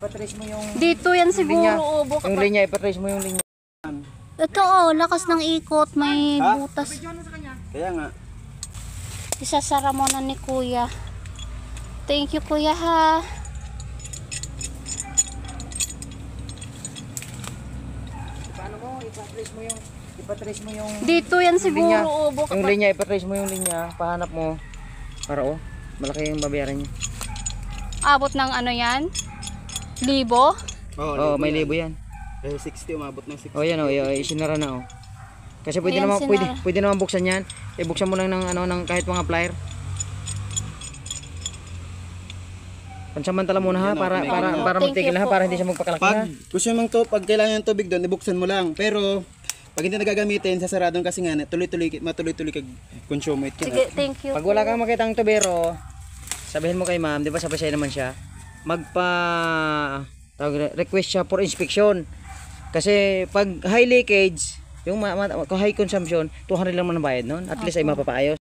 ipatrace mo yung Dito yan siguro. yung linya, ipatrace mo yung linya. Ito oh, lakas ng ikot. May butas. Kaya nga. Isasara mo na ni kuya. Thank you kuya ha. Paano mo? Ipatrace mo yung Dito yan siguro. yung linya, ipatrace mo yung linya. Pahanap mo. Para malaki yung babayaran niya. Abot ng ano yan? Libo? Oo, may libo yan. 60, umabot ng 60. Oh, yan isinara na Kasi pwede Ayan, naman sinara. pwede naman buksan yan. Ibuksan mo lang ng kahit mga plier. Pansamantala muna ha para Thank magtigil you ha po. para hindi siya magpakalaki ha. Pag gusto mong pag kailangan ng tubig doon, ibuksan mo lang. Pero pag hindi nagagamitin, sasaradon kasi nga matuloy-tuloy kag consume it. Sige, thank you. Pag wala kang makitang tubero, sabihin mo kay ma'am, di ba sabay naman siya, request siya for inspection. Kasi pag high leakage, yung high consumption, 200 lang man ang bayad nun. At least ay mapapaayos.